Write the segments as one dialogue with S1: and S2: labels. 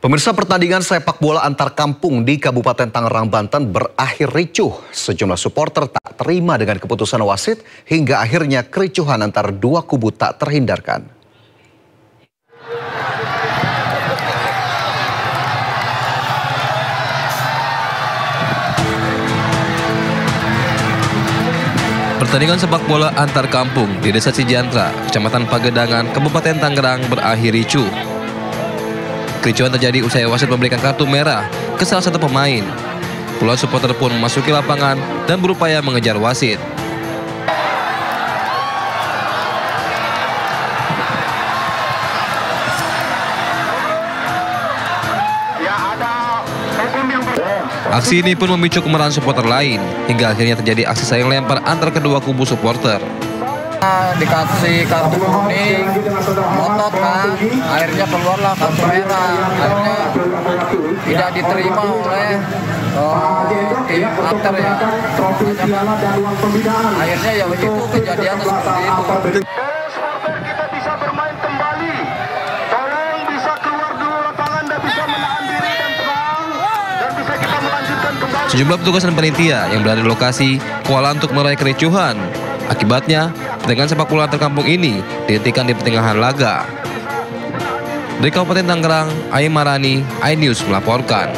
S1: Pemirsa, pertandingan sepak bola antar kampung di Kabupaten Tangerang, Banten berakhir ricuh. Sejumlah supporter tak terima dengan keputusan wasit hingga akhirnya kericuhan antar dua kubu tak terhindarkan.
S2: Pertandingan sepak bola antar kampung di Desa Cijantra, Kecamatan Pagedangan, Kabupaten Tangerang berakhir ricuh. Kericuhan terjadi usai wasit memberikan kartu merah ke salah satu pemain. Puluhan supporter pun memasuki lapangan dan berupaya mengejar wasit. Aksi ini pun memicu kemarahan supporter lain, hingga akhirnya terjadi aksi saling lempar antar kedua kubu supporter.
S3: Dikasih kartu kuning, ngotot kan, akhirnya keluarlah kartu merah, akhirnya tidak diterima oleh tim antar ya. Akhirnya ya begitu kejadian seperti itu.
S4: Kita bisa bermain kembali, tolong bisa keluar dulu lapangan dan bisa menahan diri dan tenang dan bisa kita melanjutkan kembali.
S2: Sejumlah petugas dan panitia yang berada di lokasi kewalahan untuk meraih kericuhan. Akibatnya, pertandingan sepak bola antar kampung ini dihentikan di pertengahan laga. Dari Kabupaten Tangerang, Ayem Marani, iNews melaporkan.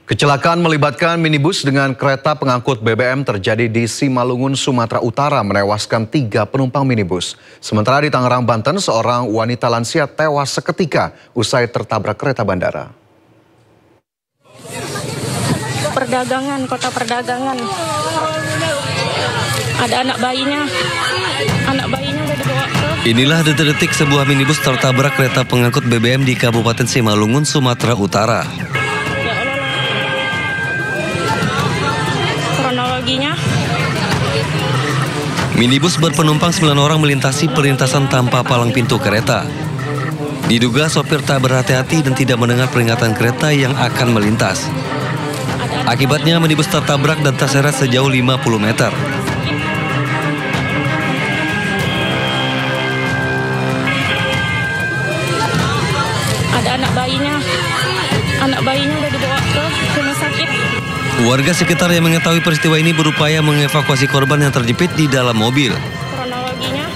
S1: Kecelakaan melibatkan minibus dengan kereta pengangkut BBM terjadi di Simalungun, Sumatera Utara, menewaskan 3 penumpang minibus. Sementara di Tangerang, Banten, seorang wanita lansia tewas seketika usai tertabrak kereta bandara.
S5: Perdagangan, kota perdagangan. Ada anak bayinya udah dibawa ke...
S6: Inilah detik-detik sebuah minibus tertabrak kereta pengangkut BBM di Kabupaten Simalungun, Sumatera Utara.
S5: Ya Allah. Kronologinya.
S6: Minibus berpenumpang 9 orang melintasi perlintasan tanpa palang pintu kereta. Diduga sopir tak berhati-hati dan tidak mendengar peringatan kereta yang akan melintas. Akibatnya minibus tertabrak dan terseret sejauh 50 meter.
S5: Ada anak bayinya udah dibawa ke rumah sakit.
S6: Warga sekitar yang mengetahui peristiwa ini berupaya mengevakuasi korban yang terjepit di dalam mobil.
S5: Kronologinya.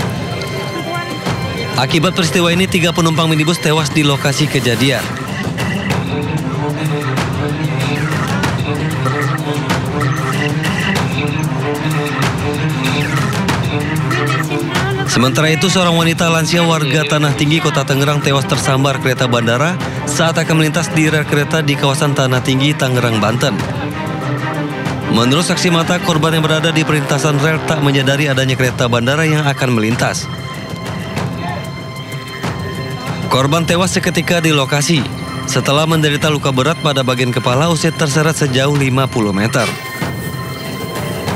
S6: Akibat peristiwa ini 3 penumpang minibus tewas di lokasi kejadian. Sementara itu, seorang wanita lansia warga Tanah Tinggi, Kota Tangerang tewas tersambar kereta bandara saat akan melintas di rel kereta di kawasan Tanah Tinggi, Tangerang, Banten. Menurut saksi mata, korban yang berada di perlintasan rel tak menyadari adanya kereta bandara yang akan melintas. Korban tewas seketika di lokasi setelah menderita luka berat pada bagian kepala usai terseret sejauh 50 meter.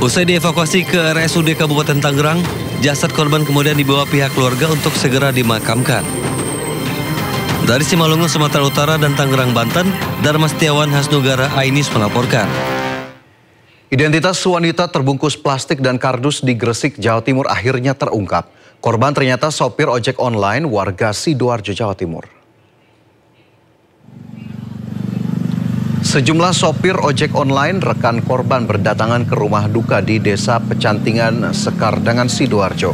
S6: Usai dievakuasi ke RSUD Kabupaten Tangerang, jasad korban kemudian dibawa pihak keluarga untuk segera dimakamkan. Dari Simalungun, Sumatera Utara dan Tangerang, Banten, Dharma Setiawan Hasnugara, iNews melaporkan.
S1: Identitas wanita terbungkus plastik dan kardus di Gresik, Jawa Timur akhirnya terungkap. Korban ternyata sopir ojek online warga Sidoarjo, Jawa Timur. Sejumlah sopir ojek online rekan korban berdatangan ke rumah duka di Desa Pecantingan, Sekardangan, Sidoarjo.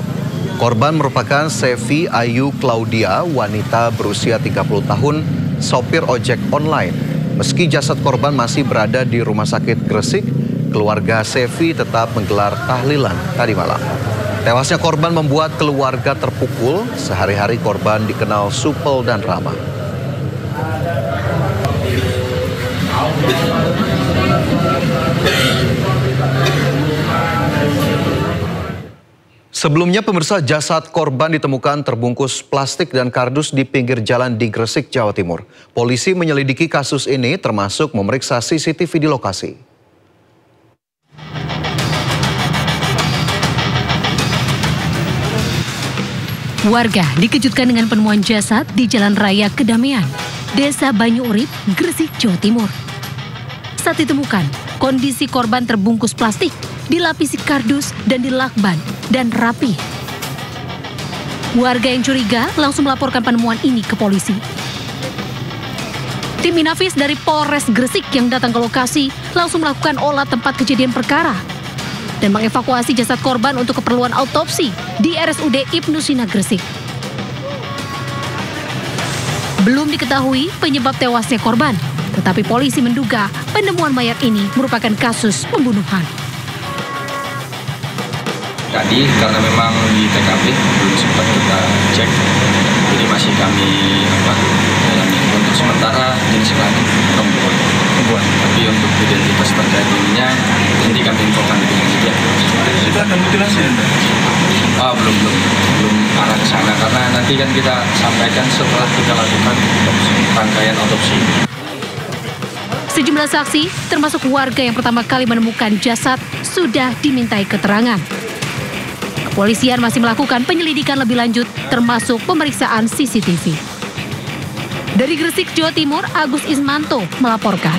S1: Korban merupakan Sevi Ayu Claudia, wanita berusia 30 tahun, sopir ojek online. Meski jasad korban masih berada di Rumah Sakit Gresik, keluarga Sevi tetap menggelar tahlilan tadi malam. Tewasnya korban membuat keluarga terpukul. Sehari-hari korban dikenal supel dan ramah. Sebelumnya, pemirsa, jasad korban ditemukan terbungkus plastik dan kardus di pinggir jalan di Gresik, Jawa Timur. Polisi menyelidiki kasus ini termasuk memeriksa CCTV di lokasi.
S7: Warga dikejutkan dengan penemuan jasad di Jalan Raya Kedamaian, Desa Banyu Urip, Gresik, Jawa Timur. Saat ditemukan, kondisi korban terbungkus plastik, dilapisi kardus dan dilakban dan rapi. Warga yang curiga langsung melaporkan penemuan ini ke polisi. Tim Inafis dari Polres Gresik yang datang ke lokasi langsung melakukan olah tempat kejadian perkara dan mengevakuasi jasad korban untuk keperluan autopsi di RSUD Ibnu Sina Gresik. Belum diketahui penyebab tewasnya korban, tetapi polisi menduga penemuan mayat ini merupakan kasus pembunuhan.
S8: Tadi karena memang di TKP belum sempat kita cek, jadi masih kami dalami. Untuk sementara jenis kelamin perempuan. Tapi untuk identitas terkait ininya nanti kami infokan lebih lanjut ya.
S9: Itu ada mutilasi ya?
S8: Belum arah ke sana karena nanti kan kita sampaikan setelah kita lakukan rangkaian otopsi.
S7: Sejumlah saksi, termasuk warga yang pertama kali menemukan jasad, sudah dimintai keterangan. Kepolisian masih melakukan penyelidikan lebih lanjut, termasuk pemeriksaan CCTV. Dari Gresik, Jawa Timur, Agus Ismanto melaporkan.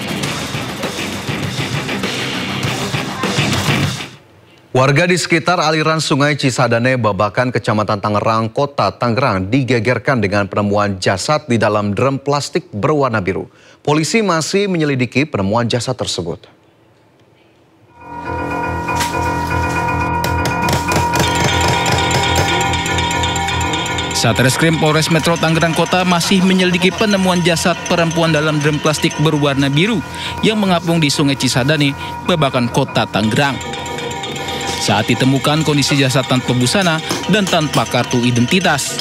S1: Warga di sekitar aliran Sungai Cisadane, Babakan, Kecamatan Tangerang, Kota Tangerang digegerkan dengan penemuan jasad di dalam drum plastik berwarna biru. Polisi masih menyelidiki penemuan jasad tersebut.
S9: Satreskrim Polres Metro Tangerang Kota masih menyelidiki penemuan jasad perempuan dalam drum plastik berwarna biru yang mengapung di Sungai Cisadane, Babakan, Kota Tangerang. Saat ditemukan, kondisi jasad tanpa busana dan tanpa kartu identitas.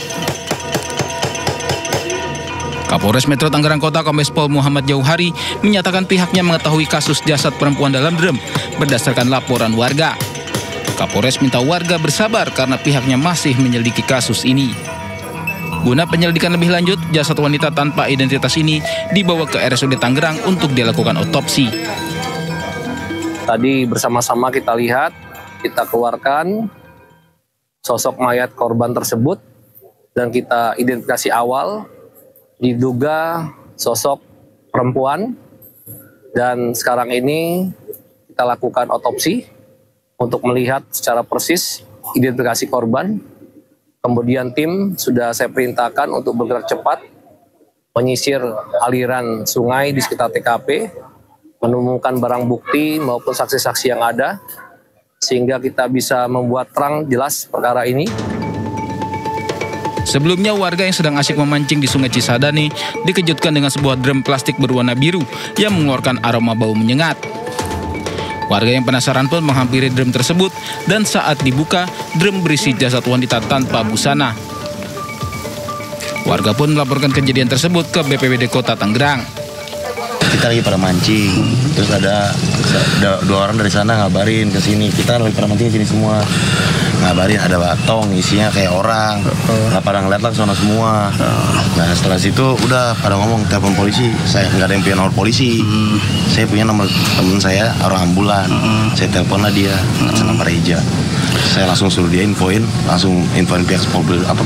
S9: Kapolres Metro Tangerang Kota Kombes Pol Muhammad Jauhari menyatakan pihaknya mengetahui kasus jasad perempuan dalam drum berdasarkan laporan warga. Kapolres minta warga bersabar karena pihaknya masih menyelidiki kasus ini. Guna penyelidikan lebih lanjut, jasad wanita tanpa identitas ini dibawa ke RSUD Tangerang untuk dilakukan otopsi.
S10: Tadi bersama-sama kita lihat, kita keluarkan sosok mayat korban tersebut dan kita identifikasi awal diduga sosok perempuan, dan sekarang ini kita lakukan otopsi untuk melihat secara persis identifikasi korban. Kemudian tim sudah saya perintahkan untuk bergerak cepat menyisir aliran sungai di sekitar TKP, menemukan barang bukti maupun saksi-saksi yang ada, sehingga kita bisa membuat terang jelas perkara ini.
S9: Sebelumnya, warga yang sedang asyik memancing di Sungai Cisadane dikejutkan dengan sebuah drum plastik berwarna biru yang mengeluarkan aroma bau menyengat. Warga yang penasaran pun menghampiri drum tersebut dan saat dibuka, drum berisi jasad wanita tanpa busana. Warga pun melaporkan kejadian tersebut ke BPBD Kota Tangerang.
S11: Kita lagi pada mancing, terus ada 2 orang dari sana ngabarin ke sini. Kita lagi pada mancing di sini semua. Ngabarin ada batong isinya kayak orang. Nggak pada ngeliat lah sono semua. Nah setelah situ udah pada ngomong telepon polisi. Saya nggak ada yang punya nomor polisi. Saya punya nomor temen saya orang ambulan. Saya telepon lah dia, atas nama Reja. Saya langsung suruh dia infoin pihak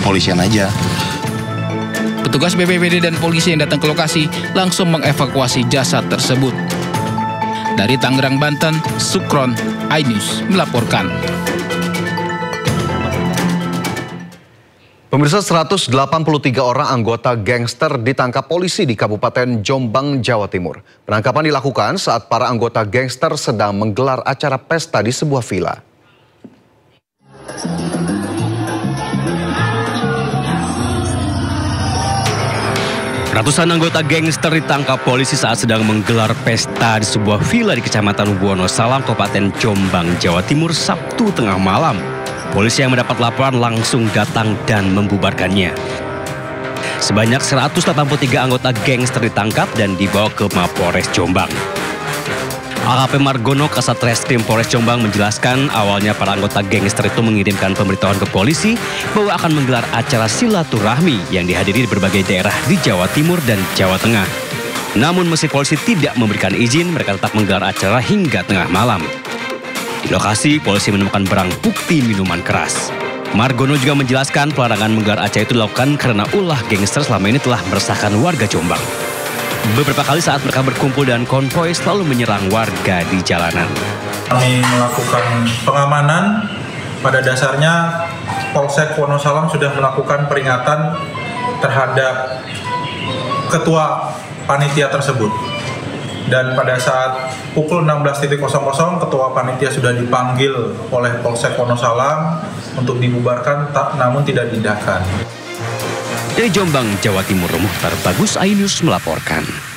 S11: polisian aja.
S9: Petugas BPBD dan polisi yang datang ke lokasi langsung mengevakuasi jasad tersebut. Dari Tangerang, Banten, Sukron, iNews melaporkan.
S1: Pemirsa, 183 orang anggota gangster ditangkap polisi di Kabupaten Jombang, Jawa Timur. Penangkapan dilakukan saat para anggota gangster sedang menggelar acara pesta di sebuah villa.
S6: Ratusan anggota gangster ditangkap polisi saat sedang menggelar pesta di sebuah villa di Kecamatan Wonosalam, Kabupaten Jombang, Jawa Timur, Sabtu tengah malam. Polisi yang mendapat laporan langsung datang dan membubarkannya. Sebanyak 183 anggota gangster ditangkap dan dibawa ke Mapolres Jombang. AKP Margono, Kasat Reskrim Polres Jombang menjelaskan awalnya para anggota gangster itu mengirimkan pemberitahuan ke polisi bahwa akan menggelar acara silaturahmi yang dihadiri di berbagai daerah di Jawa Timur dan Jawa Tengah. Namun meski polisi tidak memberikan izin, mereka tetap menggelar acara hingga tengah malam. Di lokasi, polisi menemukan barang bukti minuman keras. Margono juga menjelaskan pelarangan menggelar acara itu dilakukan karena ulah gangster selama ini telah meresahkan warga Jombang. Beberapa kali saat mereka berkumpul dan konvoy selalu menyerang warga di jalanan.
S12: Kami melakukan pengamanan, pada dasarnya Polsek Wonosalam sudah melakukan peringatan terhadap Ketua panitia tersebut. Dan pada saat pukul 16.00 ketua panitia sudah dipanggil oleh Polsek Wonosalam untuk dibubarkan, namun tidak diindahkan.
S13: Dari Jombang, Jawa Timur, Muhtar Bagus Ainus melaporkan.